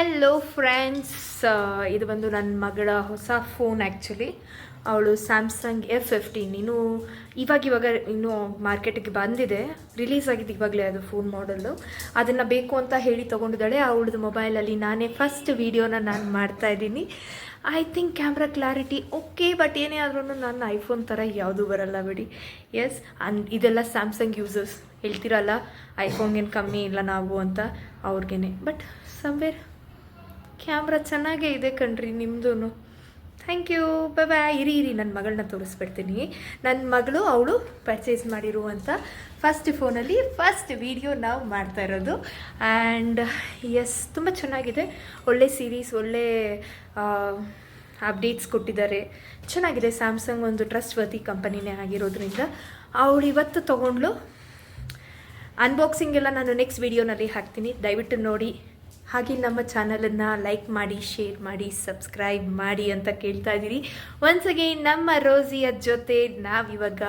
Hello friends, ಇದು ಬಂದು ನನ್ನ ಮಗಳ ಹೊಸ ಫೋನ್. ಆ್ಯಕ್ಚುಲಿ ಅವಳು ಸ್ಯಾಮ್ಸಂಗ್ F15 ಇವಾಗ ಇನ್ನೂ ಮಾರ್ಕೆಟಿಗೆ ಬಂದಿದೆ, ರಿಲೀಸ್ ಆಗಿದೆ ಇವಾಗಲೇ ಅದು ಫೋನ್ ಮಾಡಲ್ಲು. ಅದನ್ನು ಬೇಕು ಅಂತ ಹೇಳಿ ತೊಗೊಂಡಿದ್ದಾಳೆ. ಅವಳದು ಮೊಬೈಲಲ್ಲಿ ನಾನೇ ಫಸ್ಟ್ ವೀಡಿಯೋನ ನಾನು ಮಾಡ್ತಾಯಿದ್ದೀನಿ. I think camera clarity okay, but ಏನೇ ಆದ್ರೂ ನನ್ನ ಐಫೋನ್ ಥರ ಯಾವುದೂ ಬರಲ್ಲ ಬಿಡಿ. ಎಸ್, ಇದೆಲ್ಲ ಸ್ಯಾಮ್ಸಂಗ್ ಯೂಸರ್ಸ್ ಹೇಳ್ತಿರಲ್ಲ ಐಫೋನ್ಗೇನು ಕಮ್ಮಿ ಇಲ್ಲ ನಾವು ಅಂತ, ಅವ್ರಿಗೇನೆ. ಬಟ್ ಸಮ್ವೇರ್ ಕ್ಯಾಮ್ರಾ ಚೆನ್ನಾಗೇ ಇದೆ ಕಣ್ರಿ ನಿಮ್ಮದು. ಥ್ಯಾಂಕ್ ಯು, ಬಾಯ್. ಇರಿ ನನ್ನ ಮಗಳನ್ನ ತೋರಿಸ್ಬಿಡ್ತೀನಿ. ನನ್ನ ಮಗಳು ಅವಳು ಪರ್ಚೇಸ್ ಮಾಡಿರುವಂಥ ಫಸ್ಟ್ ಫೋನಲ್ಲಿ ಫಸ್ಟ್ ವಿಡಿಯೋ ನಾವು ಮಾಡ್ತಾ ಇರೋದು. ಆ್ಯಂಡ್ ಎಸ್, ತುಂಬ ಚೆನ್ನಾಗಿದೆ. ಒಳ್ಳೆ ಸೀರೀಸ್, ಒಳ್ಳೆ ಅಪ್ಡೇಟ್ಸ್ ಕೊಟ್ಟಿದ್ದಾರೆ. ಚೆನ್ನಾಗಿದೆ. ಸ್ಯಾಮ್ಸಂಗ್ ಒಂದು ಟ್ರಸ್ಟ್ ವರ್ತಿ ಕಂಪನಿನೇ ಆಗಿರೋದ್ರಿಂದ ಅವಳು ಇವತ್ತು ತೊಗೊಂಡ್ಲು. ಅನ್ಬಾಕ್ಸಿಂಗ್ ಎಲ್ಲ ನಾನು ನೆಕ್ಸ್ಟ್ ವಿಡಿಯೋನಲ್ಲಿ ಹಾಕ್ತೀನಿ, ದಯವಿಟ್ಟು ನೋಡಿ. ಹಾಗೆ ನಮ್ಮ ಚಾನಲನ್ನು ಲೈಕ್ ಮಾಡಿ, ಶೇರ್ ಮಾಡಿ, ಸಬ್ಸ್ಕ್ರೈಬ್ ಮಾಡಿ ಅಂತ ಕೇಳ್ತಾ ಇದ್ದೀರಿ. ಒನ್ಸ್ ಅಗೇನ್ ನಮ್ಮ ರೋಸಿಯ ಜೊತೆ ನಾವಿವಾಗ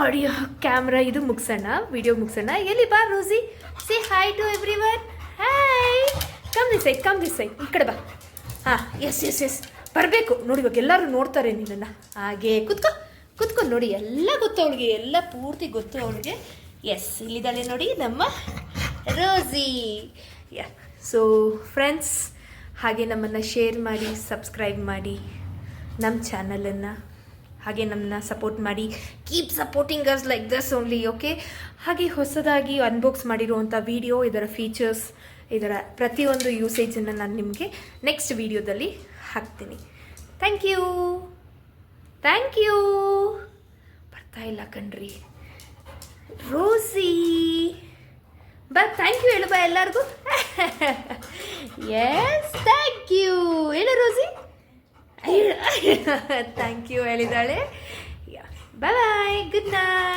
ಆಡಿಯೋ ಕ್ಯಾಮ್ರಾ ಇದು ಮುಗಿಸೋಣ, ವಿಡಿಯೋ ಮುಗಿಸೋಣ. ಎಲ್ಲಿ ಬಾ Rosie, say hi to everyone. Hi, come this side, ಈ ಕಡೆ ಬಾ. ಹಾಂ, ಎಸ್ ಬರಬೇಕು ನೋಡಿ. ಇವಾಗ ಎಲ್ಲರೂ ನೋಡ್ತಾರೆ ನಿನ್ನನ್ನು. ಹಾಗೆ ಕುತ್ಕೊ ನೋಡಿ, ಎಲ್ಲ ಗೊತ್ತು ಅವಳಿಗೆ, ಎಲ್ಲ ಪೂರ್ತಿ ಗೊತ್ತು ಅವಳಿಗೆ. ಎಸ್, ಇಲ್ಲಿದ್ದಾಳೆ ನೋಡಿ ನಮ್ಮ ರೋಸಿ. ಸೊ ಫ್ರೆಂಡ್ಸ್, ಹಾಗೆ ನಮ್ಮನ್ನು ಶೇರ್ ಮಾಡಿ, ಸಬ್ಸ್ಕ್ರೈಬ್ ಮಾಡಿ ನಮ್ಮ ಚಾನಲನ್ನು. ಹಾಗೆ ನಮ್ಮನ್ನ ಸಪೋರ್ಟ್ ಮಾಡಿ. Keep supporting us like this only, okay? ಹಾಗೆ ಹೊಸದಾಗಿ ಅನ್ಬಾಕ್ಸ್ ಮಾಡಿರುವಂಥ ವಿಡಿಯೋ, ಇದರ ಫೀಚರ್ಸ್, ಇದರ ಪ್ರತಿಯೊಂದು ಯೂಸೇಜನ್ನು ನಾನು ನಿಮಗೆ ನೆಕ್ಸ್ಟ್ ವಿಡಿಯೋದಲ್ಲಿ ಹಾಕ್ತೀನಿ. Thank you. ಬರ್ತಾ ಇಲ್ಲ ಕಣ್ರಿ ರೋಸಿ. ಬಾ, ಥ್ಯಾಂಕ್ ಯು ಹೇಳು ಬಾ ಎಲ್ಲರಿಗೂ. ಎಸ್, ಥ್ಯಾಂಕ್ ಯು ಹೇಳು ರೋಸಿ. ಥ್ಯಾಂಕ್ ಯು ಹೇಳಿದಾಳೆ. Bye, good night.